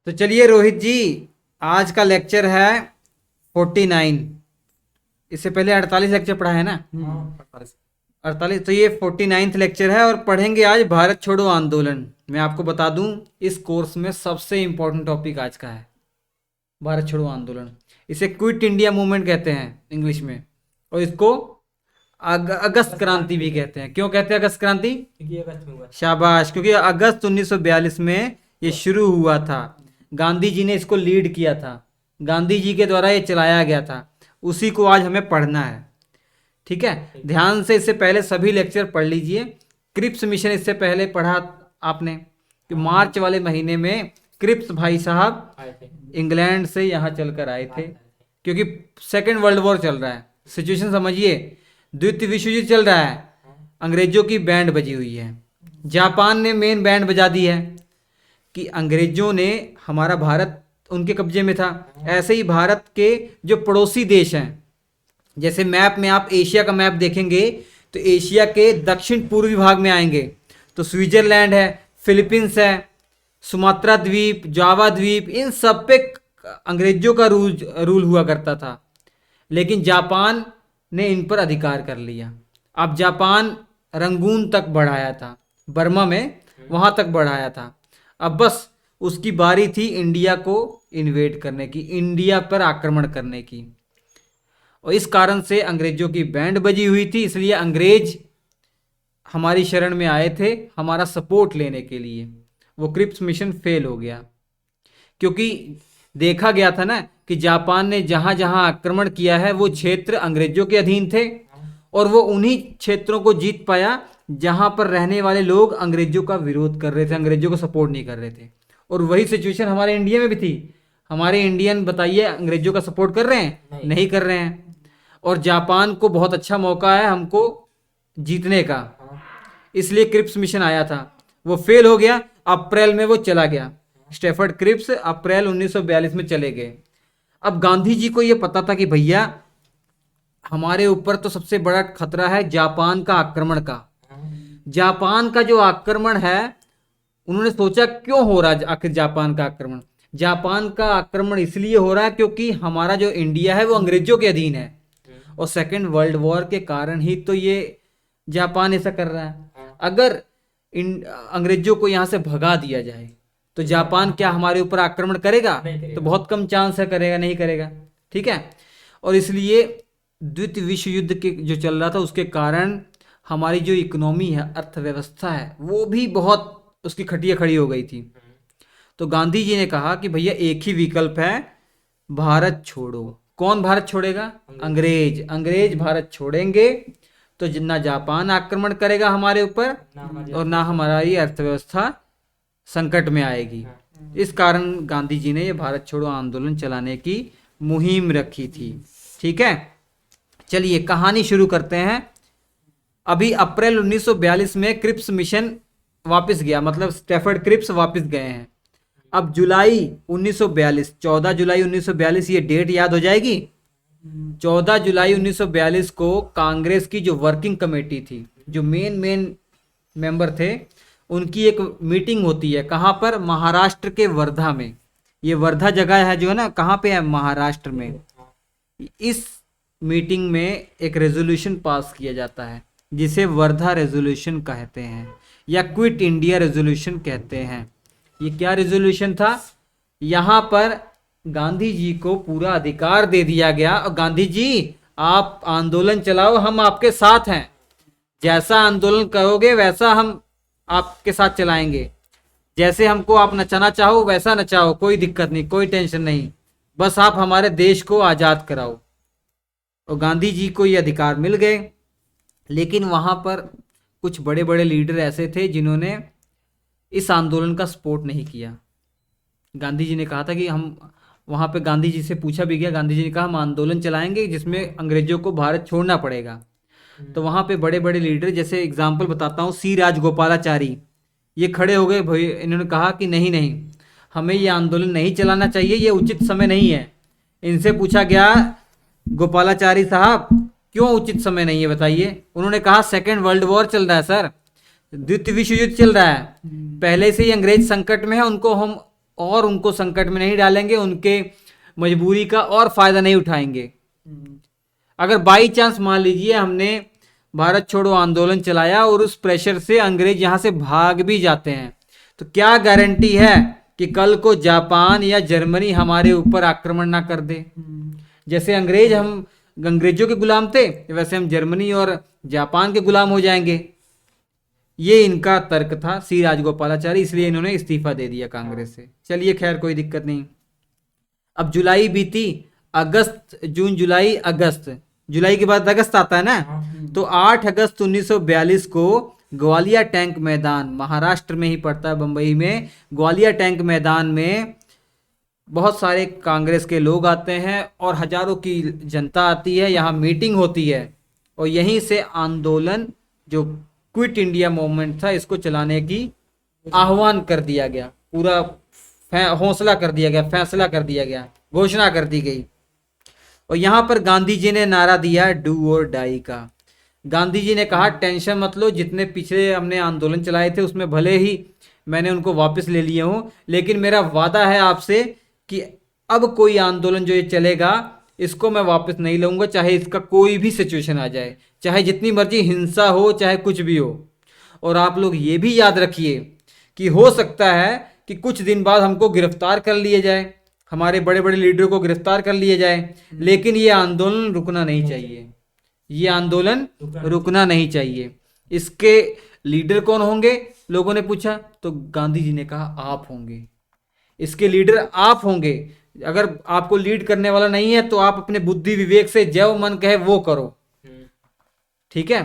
तो चलिए रोहित जी, आज का लेक्चर है 49। इससे पहले 48 लेक्चर पढ़ा है ना। 48, तो ये 49th लेक्चर है और पढ़ेंगे आज भारत छोड़ो आंदोलन। मैं आपको बता दूं, इस कोर्स में सबसे इम्पोर्टेंट टॉपिक आज का है भारत छोड़ो आंदोलन। इसे क्विट इंडिया मूवमेंट कहते हैं इंग्लिश में, और इसको अगस्त क्रांति भी कहते हैं। क्यों कहते हैं अगस्त क्रांति? शाबाश, क्योंकि अगस्त 1942 में ये शुरू हुआ था। गांधी जी ने इसको लीड किया था, गांधी जी के द्वारा ये चलाया गया था। उसी को आज हमें पढ़ना है, ठीक है। ध्यान से इससे पहले सभी लेक्चर पढ़ लीजिए। क्रिप्स मिशन इससे पहले पढ़ा आपने कि मार्च वाले महीने में क्रिप्स भाई साहब इंग्लैंड से यहाँ चलकर आए थे, क्योंकि सेकेंड वर्ल्ड वॉर चल रहा है। सिचुएशन समझिए, द्वितीय विश्व युद्ध चल रहा है, अंग्रेजों की बैंड बजी हुई है। जापान ने मेन बैंड बजा दी है कि अंग्रेजों ने हमारा भारत उनके कब्जे में था। ऐसे ही भारत के जो पड़ोसी देश हैं, जैसे मैप में आप एशिया का मैप देखेंगे तो एशिया के दक्षिण पूर्वी भाग में आएंगे तो स्विट्जरलैंड है, फिलीपींस है, सुमात्रा द्वीप, जावा द्वीप, इन सब पे अंग्रेजों का रूल हुआ करता था। लेकिन जापान ने इन पर अधिकार कर लिया। अब जापान रंगून तक बढ़ाया था, बर्मा में वहां तक बढ़ाया था। अब बस उसकी बारी थी इंडिया को इन्वेड करने की, इंडिया पर आक्रमण करने की। और इस कारण से अंग्रेजों की बैंड बजी हुई थी, इसलिए अंग्रेज हमारी शरण में आए थे हमारा सपोर्ट लेने के लिए। वो क्रिप्स मिशन फेल हो गया, क्योंकि देखा गया था ना कि जापान ने जहां जहां आक्रमण किया है वो क्षेत्र अंग्रेजों के अधीन थे, और वो उन्हीं क्षेत्रों को जीत पाया जहां पर रहने वाले लोग अंग्रेजों का विरोध कर रहे थे, अंग्रेजों को सपोर्ट नहीं कर रहे थे। और वही सिचुएशन हमारे इंडिया में भी थी। हमारे इंडियन बताइए अंग्रेजों का सपोर्ट कर रहे हैं? नहीं कर रहे हैं। और जापान को बहुत अच्छा मौका है हमको जीतने का, इसलिए क्रिप्स मिशन आया था, वो फेल हो गया। अप्रैल में वो चला गया, स्टैफर्ड क्रिप्स अप्रैल 1942 में चले गए। अब गांधी जी को ये पता था कि भैया हमारे ऊपर तो सबसे बड़ा खतरा है जापान का आक्रमण का। जापान का जो आक्रमण है, उन्होंने सोचा क्यों हो रहा है आखिर जापान का आक्रमण? जापान का आक्रमण इसलिए हो रहा है क्योंकि हमारा जो इंडिया है वो अंग्रेजों के अधीन है, और सेकेंड वर्ल्ड वॉर के कारण ही तो ये जापान ऐसा कर रहा है। अगर अंग्रेजों को यहाँ से भगा दिया जाए तो जापान क्या हमारे ऊपर आक्रमण करेगा? तो बहुत कम चांस है करेगा, नहीं करेगा, ठीक है। और इसलिए द्वितीय विश्व युद्ध के जो चल रहा था उसके कारण हमारी जो इकोनॉमी है, अर्थव्यवस्था है, वो भी बहुत उसकी खटिया खड़ी हो गई थी। तो गांधी जी ने कहा कि भैया एक ही विकल्प है, भारत छोड़ो। कौन भारत छोड़ेगा? अंग्रेज। अंग्रेज भारत छोड़ेंगे तो ना जापान आक्रमण करेगा हमारे ऊपर, और ना हमारी अर्थव्यवस्था संकट में आएगी। इस कारण गांधी जी ने ये भारत छोड़ो आंदोलन चलाने की मुहिम रखी थी, ठीक है। चलिए कहानी शुरू करते हैं। अभी अप्रैल 1942 में क्रिप्स मिशन वापस गया, मतलब स्टैफर्ड क्रिप्स वापस गए हैं। अब जुलाई 1942, 14 जुलाई 1942, ये डेट याद हो जाएगी। 14 जुलाई 1942 को कांग्रेस की जो वर्किंग कमेटी थी, जो मेन मेंबर थे, उनकी एक मीटिंग होती है। कहाँ पर? महाराष्ट्र के वर्धा में। ये वर्धा जगह है जो है ना, कहाँ पे है? महाराष्ट्र में। इस मीटिंग में एक रेजोल्यूशन पास किया जाता है जिसे वर्धा रेजोल्यूशन कहते हैं या क्विट इंडिया रेजोल्यूशन कहते हैं। ये क्या रेजोल्यूशन था? यहाँ पर गांधी जी को पूरा अधिकार दे दिया गया, और गांधी जी आप आंदोलन चलाओ, हम आपके साथ हैं, जैसा आंदोलन करोगे वैसा हम आपके साथ चलाएंगे, जैसे हमको आप नचाना चाहो वैसा नचाओ, कोई दिक्कत नहीं, कोई टेंशन नहीं, बस आप हमारे देश को आज़ाद कराओ। और गांधी जी को ये अधिकार मिल गए। लेकिन वहाँ पर कुछ बड़े बड़े लीडर ऐसे थे जिन्होंने इस आंदोलन का सपोर्ट नहीं किया। गांधी जी ने कहा था कि हम वहाँ पे, गांधी जी से पूछा भी गया, गांधी जी ने कहा हम आंदोलन चलाएंगे जिसमें अंग्रेजों को भारत छोड़ना पड़ेगा। तो वहाँ पे बड़े बड़े लीडर, जैसे एग्जाम्पल बताता हूँ, सी राजगोपालाचारी, ये खड़े हो गए। भाई इन्होंने कहा कि नहीं नहीं, हमें ये आंदोलन नहीं चलाना चाहिए, ये उचित समय नहीं है। इनसे पूछा गया, गोपालाचारी साहब क्यों उचित समय नहीं है बताइए? उन्होंने कहा सेकेंड वर्ल्ड वॉर चल रहा है सर, द्वितीय विश्व युद्ध चल रहा है, पहले से ही अंग्रेज संकट में है, और उनको संकट में नहीं डालेंगे, उनके मजबूरी का और फायदा नहीं उठाएंगे। अगर बाई चांस मान लीजिए हमने भारत छोड़ो आंदोलन चलाया और उस प्रेशर से अंग्रेज यहां से भाग भी जाते हैं, तो क्या गारंटी है कि कल को जापान या जर्मनी हमारे ऊपर आक्रमण ना कर दे। जैसे हम अंग्रेजों के गुलाम थे, वैसे हम जर्मनी और जापान के गुलाम हो जाएंगे। ये इनका तर्क था सी राजगोपालाचारी, इसलिए इन्होंने इस्तीफा दे दिया कांग्रेस से। चलिए खैर कोई दिक्कत नहीं। अब जुलाई बीती, अगस्त, जून, जुलाई, अगस्त, जुलाई के बाद अगस्त आता है ना, तो 8 अगस्त 1942 को ग्वालियर टैंक मैदान, महाराष्ट्र में ही पड़ता है, बंबई में, ग्वालियर टैंक मैदान में बहुत सारे कांग्रेस के लोग आते हैं और हजारों की जनता आती है, यहाँ मीटिंग होती है और यहीं से आंदोलन जो क्विट इंडिया मूवमेंट था इसको चलाने की आह्वान कर दिया गया, पूरा हौसला कर दिया गया, फैसला कर दिया गया, घोषणा कर दी गई। और यहाँ पर गांधी जी ने नारा दिया डू और डाई का। गांधी जी ने कहा टेंशन मत लो, जितने पिछले हमने आंदोलन चलाए थे उसमें भले ही मैंने उनको वापस ले लिए हूँ, लेकिन मेरा वादा है आपसे कि अब कोई आंदोलन जो ये चलेगा इसको मैं वापस नहीं लूंगा, चाहे इसका कोई भी सिचुएशन आ जाए, चाहे जितनी मर्जी हिंसा हो, चाहे कुछ भी हो। और आप लोग ये भी याद रखिए कि हो सकता है कि कुछ दिन बाद हमको गिरफ्तार कर लिए जाए, हमारे बड़े बड़े लीडरों को गिरफ्तार कर लिए जाए, लेकिन ये आंदोलन रुकना नहीं चाहिए, ये आंदोलन रुकना नहीं चाहिए। इसके लीडर कौन होंगे, लोगों ने पूछा, तो गांधी जी ने कहा आप होंगे, इसके लीडर आप होंगे। अगर आपको लीड करने वाला नहीं है तो आप अपने बुद्धि विवेक से जो मन कहे वो करो, ठीक है।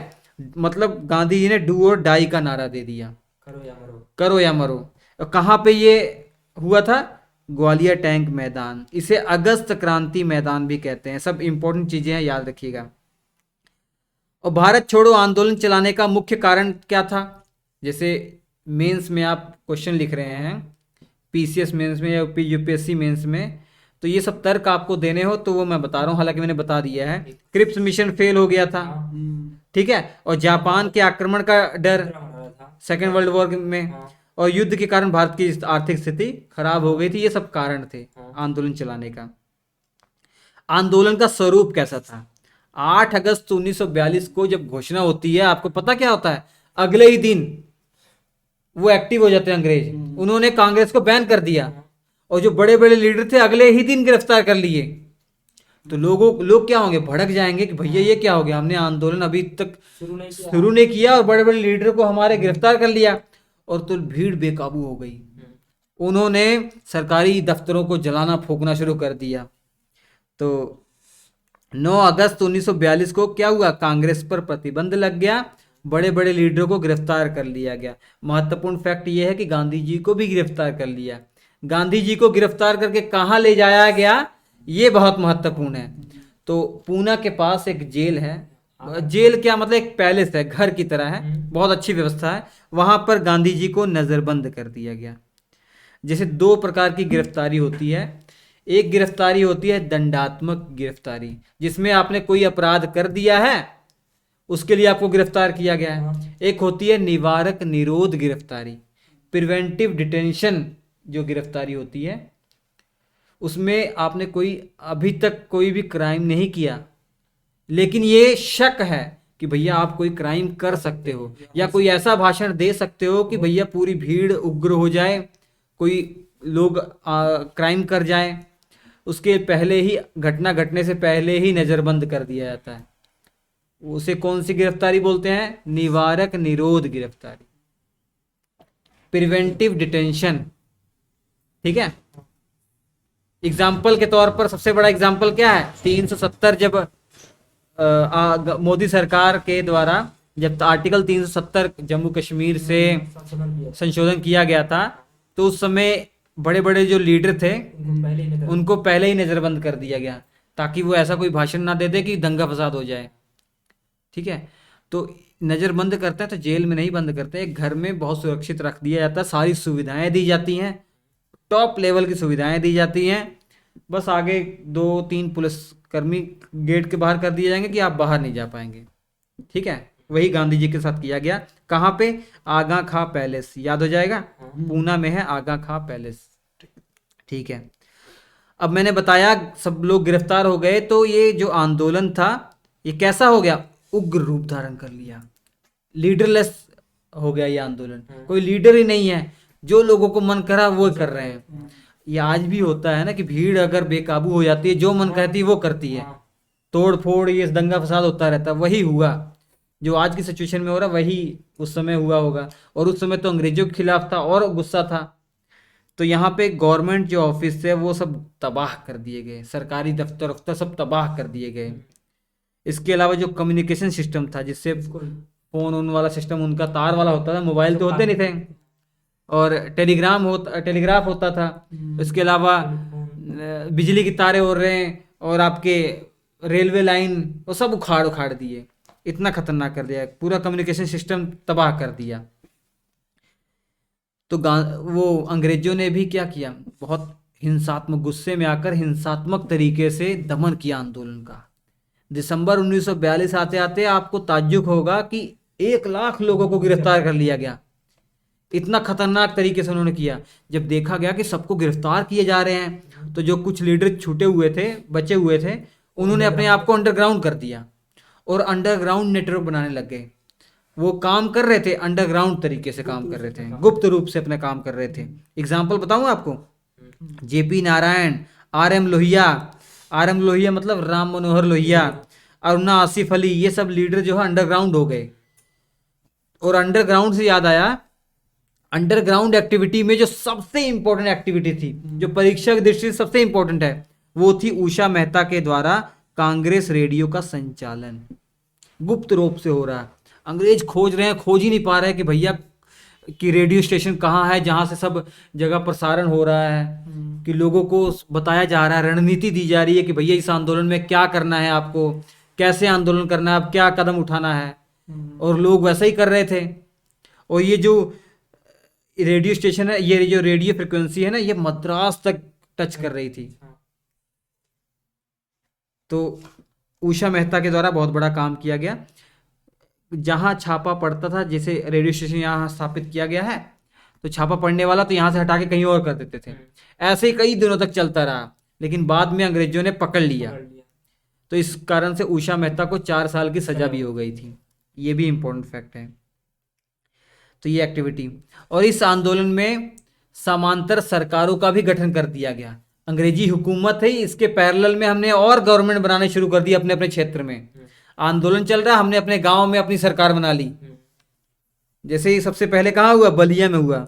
मतलब गांधी जी ने डू और डाई का नारा दे दिया, करो या मरो, करो या मरो। कहाँ पे ये हुआ था, ग्वालियर टैंक मैदान, इसे अगस्त क्रांति मैदान भी कहते हैं। सब इंपॉर्टेंट चीजें हैं, याद रखिएगा। और भारत छोड़ो आंदोलन चलाने का मुख्य कारण क्या था, जैसे मेंस में आप क्वेश्चन लिख रहे हैं, पीसीएस मेंस में या यूपीएससी मेंस में, तो ये सब तर्क आपको देने हो तो वो मैं बता रहा हूँ, हालांकि मैंने बता दिया है। क्रिप्स मिशन फेल हो गया था, ठीक है, और जापान के आक्रमण का डर सेकेंड वर्ल्ड वॉर में, और युद्ध के कारण भारत की आर्थिक स्थिति खराब हो गई थी। ये सब कारण थे आंदोलन चलाने का। आंदोलन का स्वरूप कैसा था, 8 अगस्त 1942 को जब घोषणा होती है, आपको पता क्या होता है, अगले ही दिन वो एक्टिव हो जाते हैं अंग्रेज, उन्होंने कांग्रेस को बैन कर दिया और जो बड़े बड़े लीडर थे अगले ही दिन गिरफ्तार कर लिए। तो लोग क्या होंगे, भड़क जाएंगे कि भैया ये क्या हो गया, हमने आंदोलन अभी तक शुरू नहीं किया और बड़े बड़े लीडर को हमारे गिरफ्तार कर लिया। और तो भीड़ बेकाबू हो गई, उन्होंने सरकारी दफ्तरों को जलाना फूंकना शुरू कर दिया। तो 9 अगस्त 1942 को क्या हुआ, कांग्रेस पर प्रतिबंध लग गया, बड़े बड़े लीडरों को गिरफ्तार कर लिया गया। महत्वपूर्ण फैक्ट यह है कि गांधी जी को भी गिरफ्तार कर लिया। गांधी जी को गिरफ्तार करके कहाँ ले जाया गया, ये बहुत महत्वपूर्ण है। तो पूना के पास एक जेल है, जेल क्या मतलब एक पैलेस है, घर की तरह है, बहुत अच्छी व्यवस्था है, वहां पर गांधी जी को नजरबंद कर दिया गया। जैसे 2 प्रकार की गिरफ्तारी होती है, एक गिरफ्तारी होती है दंडात्मक गिरफ्तारी, जिसमें आपने कोई अपराध कर दिया है उसके लिए आपको गिरफ्तार किया गया है। एक होती है निवारक निरोध गिरफ्तारी, प्रिवेंटिव डिटेंशन जो गिरफ्तारी होती है, उसमें आपने अभी तक कोई भी क्राइम नहीं किया, लेकिन ये शक है कि भैया आप कोई क्राइम कर सकते हो, या कोई ऐसा भाषण दे सकते हो कि भैया पूरी भीड़ उग्र हो जाए, कोई लोग क्राइम कर जाए, उसके पहले ही, घटना घटने से पहले ही नजरबंद कर दिया जाता है। उसे कौन सी गिरफ्तारी बोलते हैं, निवारक निरोध गिरफ्तारी, प्रिवेंटिव डिटेंशन, ठीक है। एग्जाम्पल के तौर पर सबसे बड़ा एग्जाम्पल क्या है, 370 जब मोदी सरकार के द्वारा जब आर्टिकल 370 जम्मू कश्मीर से संशोधन किया गया था, तो उस समय बड़े बड़े जो लीडर थे उनको पहले ही नजरबंद कर दिया गया, ताकि वो ऐसा कोई भाषण ना दे दे कि दंगा फसाद हो जाए, ठीक है। तो नजरबंद करते हैं तो जेल में नहीं बंद करते, एक घर में बहुत सुरक्षित रख दिया जाता है, सारी सुविधाएं दी जाती हैं, टॉप लेवल की सुविधाएं दी जाती हैं, बस आगे 2-3 पुलिसकर्मी गेट के बाहर कर दिए जाएंगे कि आप बाहर नहीं जा पाएंगे, ठीक है। वही गांधी जी के साथ किया गया। कहाँ पे, आगा खां पैलेस, याद हो जाएगा, पूना में है आगा खां पैलेस। ठीक है, अब मैंने बताया सब लोग गिरफ्तार हो गए, तो ये जो आंदोलन था ये कैसा हो गया, उग्र रूप धारण कर लिया, लीडरलेस हो गया ये आंदोलन, कोई लीडर ही नहीं है, जो लोगों को मन करा वो कर रहे हैं। ये आज भी होता है ना कि भीड़ अगर बेकाबू हो जाती है, जो मन करती है वो करती है, तोड़ फोड़ ये दंगा फसाद होता रहता है। वही हुआ जो आज की सिचुएशन में हो रहा, वही उस समय हुआ होगा, और उस समय तो अंग्रेजों के खिलाफ था और गुस्सा था। तो यहाँ पे गवर्नमेंट जो ऑफिस है वो सब तबाह कर दिए गए, सरकारी दफ्तर वफ्तर सब तबाह कर दिए गए। इसके अलावा जो कम्युनिकेशन सिस्टम था, जिससे फोन उन वाला सिस्टम उनका तार वाला होता था, मोबाइल तो होते नहीं थे, और टेलीग्राफ होता था। इसके अलावा बिजली की तारें उड़ रहे हैं, और आपके रेलवे लाइन वो सब उखाड़ उखाड़ दिए, इतना खतरनाक कर दिया, पूरा कम्युनिकेशन सिस्टम तबाह कर दिया। तो वो अंग्रेजों ने भी क्या किया, बहुत हिंसात्मक, गुस्से में आकर हिंसात्मक तरीके से दमन किया आंदोलन का। दिसंबर 1942 आते आते आपको ताज्जुब होगा कि 1 लाख लोगों को गिरफ्तार कर लिया गया। इतना खतरनाक तरीके से उन्होंने किया। जब देखा गया कि सबको गिरफ्तार किए जा रहे हैं, तो जो कुछ लीडर छूटे हुए थे, बचे हुए थे, उन्होंने अपने आप को अंडरग्राउंड कर दिया और अंडरग्राउंड नेटवर्क बनाने लग गए। वो काम कर रहे थे, अंडरग्राउंड तरीके से काम कर रहे थे, गुप्त रूप से अपने काम कर रहे थे। एग्जाम्पल बताऊं आपको, जेपी नारायण, आर एम लोहिया, आर एम लोहिया मतलब राम मनोहर लोहिया, अरुणा आसिफ अली, ये सब लीडर जो है अंडरग्राउंड हो गए। और अंडरग्राउंड से याद आया, अंडरग्राउंड एक्टिविटी में जो सबसे इंपॉर्टेंट एक्टिविटी थी, जो परीक्षा की दृष्टि से सबसे इंपॉर्टेंट है, वो थी उषा मेहता के द्वारा कांग्रेस रेडियो का संचालन। गुप्त रूप से हो रहा है, अंग्रेज खोज रहे हैं, खोज ही नहीं पा रहे कि भैया कि रेडियो स्टेशन कहाँ है जहाँ से सब जगह प्रसारण हो रहा है, कि लोगों को बताया जा रहा है, रणनीति दी जा रही है कि भैया इस आंदोलन में क्या करना है, आपको कैसे आंदोलन करना है, अब क्या कदम उठाना है। और लोग वैसा ही कर रहे थे। और ये जो रेडियो स्टेशन है, ये जो रेडियो फ्रिक्वेंसी है ना, ये मद्रास तक टच कर रही थी। तो उषा मेहता के द्वारा बहुत बड़ा काम किया गया। जहां छापा पड़ता था, जैसे रेडियो स्टेशन यहाँ स्थापित किया गया है, तो छापा पड़ने वाला तो यहाँ से हटा के कहीं और कर देते थे। ऐसे ही कई दिनों तक चलता रहा, लेकिन बाद में अंग्रेजों ने पकड़ लिया। तो इस कारण से उषा मेहता को 4 साल की सजा भी हो गई थी। ये भी इंपॉर्टेंट फैक्ट है। तो ये एक्टिविटी, और इस आंदोलन में समांतर सरकारों का भी गठन कर दिया गया। अंग्रेजी हुकूमत है, इसके पैरेलल में हमने और गवर्नमेंट बनाने शुरू कर दी अपने अपने क्षेत्र में। आंदोलन चल रहा, हमने अपने गांव में अपनी सरकार बना ली। जैसे ही सबसे पहले कहाँ हुआ, बलिया में हुआ,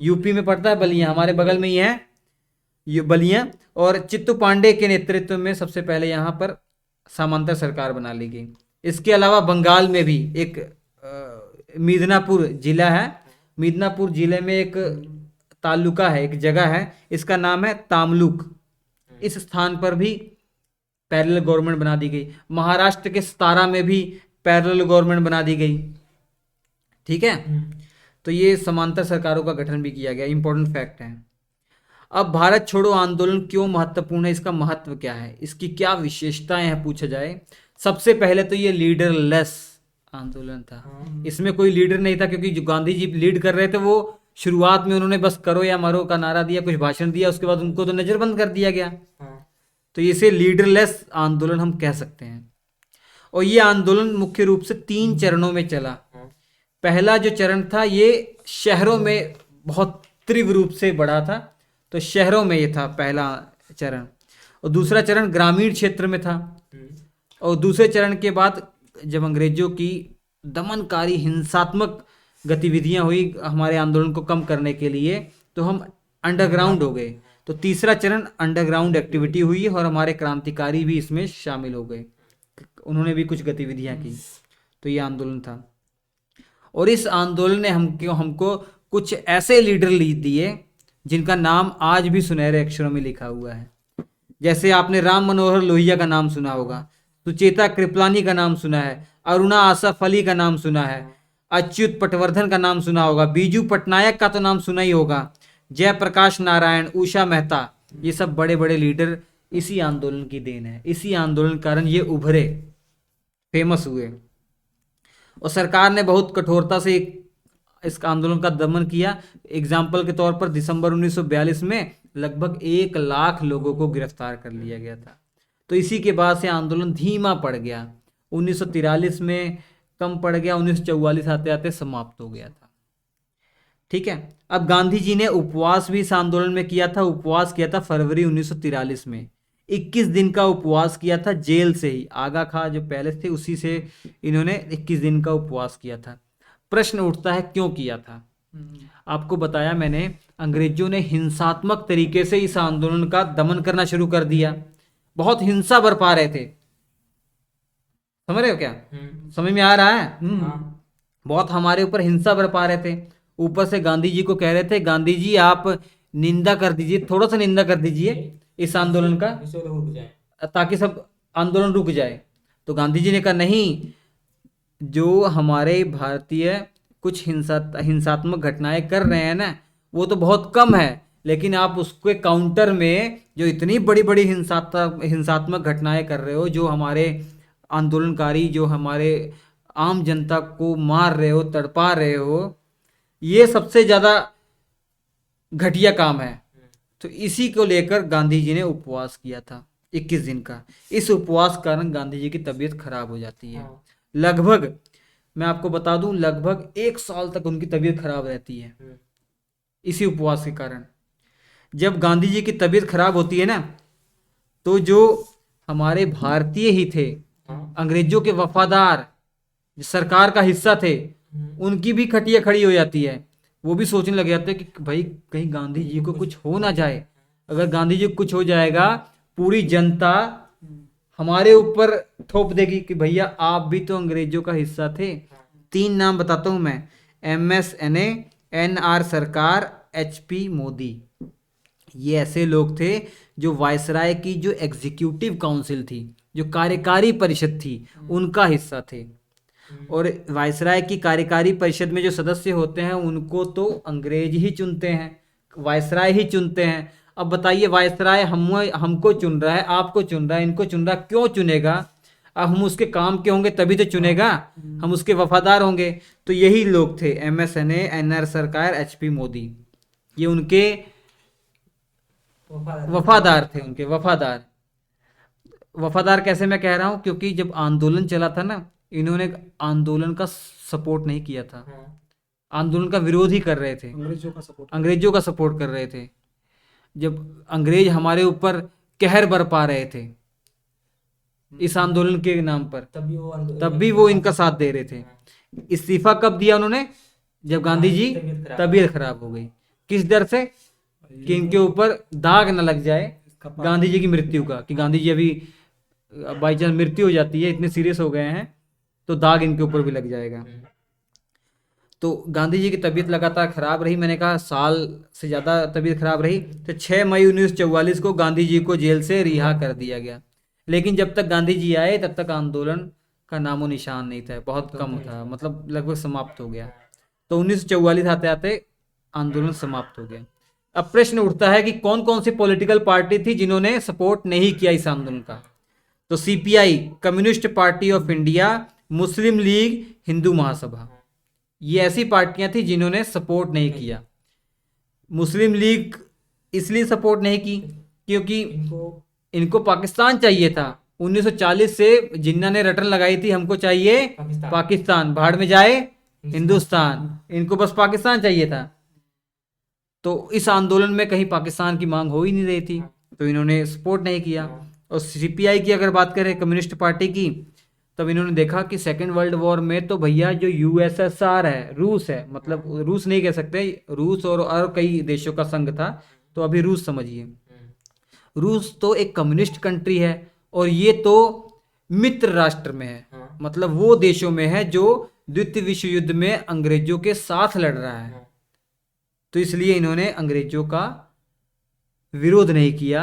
यूपी में पड़ता है बलिया, हमारे बगल में ही है ये बलिया। और चित्तू पांडे के नेतृत्व में सबसे पहले यहाँ पर समांतर सरकार बना ली गई। इसके अलावा बंगाल में भी एक मिदनापुर जिला है, मिदनापुर जिले में एक तालुका है, एक जगह है, इसका नाम है तामलुक। इस स्थान पर भी पैरेलल गवर्नमेंट बना दी गई। महाराष्ट्र के सतारा में भी पैरेलल गवर्नमेंट बना दी गई। ठीक है, तो ये समांतर सरकारों का गठन भी किया गया, इंपॉर्टेंट फैक्ट है। अब भारत छोड़ो आंदोलन क्यों महत्वपूर्ण है, इसका महत्व क्या है, इसकी क्या विशेषताएं हैं पूछा जाए, सबसे पहले तो ये लीडरलेस आंदोलन था। इसमें कोई लीडर नहीं था, क्योंकि जो गांधी जी लीड कर रहे थे, वो शुरुआत में उन्होंने बस करो या मरो का नारा दिया, कुछ भाषण दिया, उसके बाद उनको तो नजरबंद कर दिया गया। तो इसे लीडरलेस आंदोलन हम कह सकते हैं। और ये आंदोलन मुख्य रूप से 3 चरणों में चला। पहला जो चरण था, ये शहरों में बहुत तीव्र रूप से बढ़ा था, तो शहरों में ये था पहला चरण। और दूसरा चरण ग्रामीण क्षेत्र में था। और दूसरे चरण के बाद जब अंग्रेजों की दमनकारी हिंसात्मक गतिविधियां हुई हमारे आंदोलन को कम करने के लिए, तो हम अंडरग्राउंड हो गए। तो तीसरा चरण अंडरग्राउंड एक्टिविटी हुई, और हमारे क्रांतिकारी भी इसमें शामिल हो गए, उन्होंने भी कुछ गतिविधियां की। तो ये आंदोलन था। और इस आंदोलन ने हमको कुछ ऐसे लीडर दिए जिनका नाम आज भी सुनहरे अक्षरों में लिखा हुआ है। जैसे आपने राम मनोहर लोहिया का नाम सुना होगा, सुचेता कृपलानी का नाम सुना है, अरुणा आसफ अली का नाम सुना है, अच्युत पटवर्धन का नाम सुना होगा, बीजू पटनायक का तो नाम सुना ही होगा, जयप्रकाश नारायण, उषा मेहता, ये सब बड़े बड़े लीडर इसी आंदोलन की देन है। इसी आंदोलन के कारण ये उभरे, फेमस हुए। और सरकार ने बहुत कठोरता से इस आंदोलन का दमन किया। एग्जाम्पल के तौर पर दिसंबर 1942 में लगभग 1 लाख लोगों को गिरफ्तार कर लिया गया था। तो इसी के बाद से आंदोलन धीमा पड़ गया। 1943 में कम पड़ गया, 1944 आते आते समाप्त हो गया था। ठीक है। अब गांधी जी ने उपवास भी इस आंदोलन में किया था। उपवास किया था फरवरी 1943 में, 21 दिन का उपवास किया था, जेल से ही। आगा खां जो पैलेस थे उसी से इन्होंने 21 दिन का उपवास किया था। प्रश्न उठता है क्यों किया था। आपको बताया मैंने, अंग्रेजों ने हिंसात्मक तरीके से इस आंदोलन का दमन करना शुरू कर दिया। बहुत हिंसा बरपा रहे थे। समझ रहे हो क्या? समझ में आ रहा है? बहुत हमारे ऊपर हिंसा बरपा रहे थे। ऊपर से गांधी जी को कह रहे थे, गांधी जी आप निंदा कर दीजिए, थोड़ा सा निंदा कर दीजिए इस आंदोलन का, ताकि सब आंदोलन रुक जाए। तो गांधी जी ने कहा नहीं, जो हमारे भारतीय कुछ हिंसात्मक घटनाएं कर रहे हैं ना, वो तो बहुत कम है, लेकिन आप उसके काउंटर में जो इतनी बड़ी बड़ी हिंसात्मक घटनाएं कर रहे हो, जो हमारे आंदोलनकारी, जो हमारे आम जनता को मार रहे हो, तड़पा रहे हो, ये सबसे ज़्यादा घटिया काम है। तो इसी को लेकर गांधी जी ने उपवास किया था 21 दिन का। इस उपवास के कारण गांधी जी की तबीयत खराब हो जाती है। लगभग, मैं आपको बता दूं, लगभग 1 साल तक उनकी तबीयत खराब रहती है इसी उपवास के कारण। जब गांधी जी की तबीयत खराब होती है ना, तो जो हमारे भारतीय ही थे, अंग्रेजों के वफादार, जो सरकार का हिस्सा थे, उनकी भी खटिया खड़ी हो जाती है। वो भी सोचने लग जाते हैं कि भाई कहीं गांधी जी को कुछ हो ना जाए। अगर गांधी जी को कुछ हो जाएगा, पूरी जनता हमारे ऊपर थोप देगी कि भैया आप भी तो अंग्रेजों का हिस्सा थे। 3 नाम बताता हूं मैं, MSNA, NR सरकार, HP मोदी। ये ऐसे लोग थे जो वायसराय की जो एग्जीक्यूटिव काउंसिल थी, जो कार्यकारी परिषद थी, उनका हिस्सा थे। और वायसराय की कार्यकारी परिषद में जो सदस्य होते हैं, उनको तो अंग्रेज ही चुनते हैं, वायसराय ही चुनते हैं। अब बताइए, वायसराय हमको चुन रहा है, आपको चुन रहा है, इनको चुन रहा है, क्यों चुनेगा? अब हम उसके काम के होंगे तभी तो चुनेगा, हम उसके वफादार होंगे। तो यही लोग थे, MSNA, NR सरकार, HP मोदी। ये उनके वफादार थे, उनके वफादार। वफादार कैसे मैं कह रहा हूं, क्योंकि जब आंदोलन चला था ना, इन्होंने आंदोलन का सपोर्ट नहीं किया था, आंदोलन का विरोध ही कर रहे थे, अंग्रेजों का सपोर्ट कर रहे थे। जब अंग्रेज हमारे ऊपर कहर बरपा रहे थे इस आंदोलन के नाम पर, तब भी वो इनका साथ दे रहे थे। इस्तीफा कब दिया उन्होंने? जब गांधी जी तबीयत खराब हो गई। किस डर से? कि इनके ऊपर दाग न लग जाए गांधी जी की मृत्यु का, कि गांधी जी अभी बाई चांस मृत्यु हो जाती है, इतने सीरियस हो गए हैं, तो दाग इनके ऊपर भी लग जाएगा। तो गांधी जी की तबीयत लगातार खराब रही, मैंने कहा साल से ज़्यादा तबीयत खराब रही। तो 6 मई 1944 को गांधी जी को जेल से रिहा कर दिया गया। लेकिन जब तक गांधी जी आए तब तक आंदोलन का नामो निशान नहीं था, बहुत कम था, मतलब लगभग समाप्त हो गया। तो 1944 आते आते आंदोलन समाप्त हो गया। अब प्रश्न उठता है कि कौन कौन सी पॉलिटिकल पार्टी थी जिन्होंने सपोर्ट नहीं किया इस आंदोलन का। तो CPI, communist party of India, Muslim League, Hindu Mahasabha, ये ऐसी पार्टियां थी जिन्होंने सपोर्ट नहीं किया। मुस्लिम लीग इसलिए सपोर्ट नहीं की क्योंकि इनको पाकिस्तान चाहिए था। 1940 से जिन्ना ने रटन लगाई थी, हमको चाहिए पाकिस्तान, भाड़ में जाए हिंदुस्तान, इनको बस पाकिस्तान चाहिए था। तो इस आंदोलन में कहीं पाकिस्तान की मांग हो ही नहीं रही थी, तो इन्होंने सपोर्ट नहीं किया। और CPI की अगर बात करें, कम्युनिस्ट पार्टी की, तब इन्होंने देखा कि सेकेंड वर्ल्ड वॉर में तो भैया जो USSR है, रूस है, मतलब रूस नहीं कह सकते, रूस और कई देशों का संघ था, तो अभी रूस समझिए, रूस तो एक कम्युनिस्ट कंट्री है और ये तो मित्र राष्ट्र में है, मतलब वो देशों में है जो द्वितीय विश्व युद्ध में अंग्रेजों के साथ लड़ रहा है। तो इसलिए इन्होंने अंग्रेजों का विरोध नहीं किया,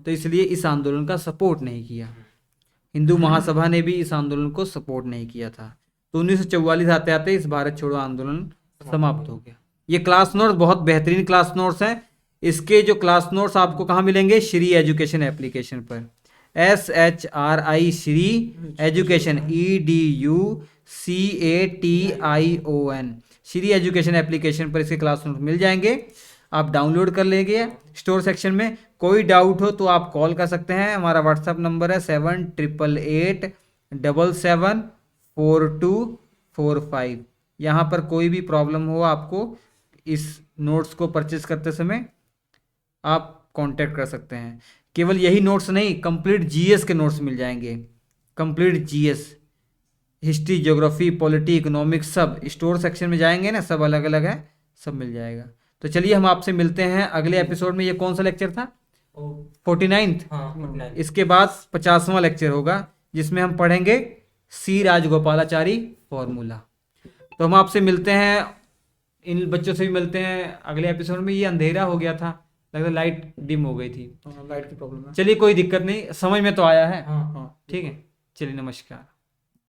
तो इसलिए इस आंदोलन का सपोर्ट नहीं किया। हिंदू महासभा ने भी इस आंदोलन को सपोर्ट नहीं किया था। तो 1944 आते आते इस भारत छोड़ो आंदोलन समाप्त हो गया। ये क्लास नोट्स बहुत बेहतरीन क्लास नोट्स हैं। इसके जो क्लास नोट्स आपको कहाँ मिलेंगे? श्री एजुकेशन एप्लीकेशन पर, SHRI Shri education, EDUCATION, Shri education application पर इसके क्लास नोट मिल जाएंगे। आप डाउनलोड कर लेंगे स्टोर सेक्शन में। कोई डाउट हो तो आप कॉल कर सकते हैं, हमारा व्हाट्सअप नंबर है 7888774245। यहाँ पर कोई भी प्रॉब्लम हो आपको इस नोट्स को परचेज करते समय आप कांटेक्ट कर सकते हैं। केवल यही नोट्स नहीं, कंप्लीट जीएस के नोट्स मिल जाएंगे। Complete GS, history, geography, polity, economics, सब स्टोर सेक्शन में जाएंगे ना, सब अलग अलग है, सब मिल जाएगा। तो चलिए हम आपसे मिलते हैं अगले एपिसोड में। ये कौन सा लेक्चर था? 49th। हाँ 49। इसके बाद 50वां लेक्चर होगा जिसमें हम पढ़ेंगे सी राजगोपालाचारी फॉर्मूला। तो हम आपसे मिलते हैं, इन बच्चों से भी मिलते हैं अगले एपिसोड में। ये अंधेरा हो गया था, लगता है लाइट डिम हो गई थी। लाइट की प्रॉब्लम है। चलिए कोई दिक्कत नहीं, समझ में तो आया है। हाँ हाँ ठीक है, चलिए नमस्कार।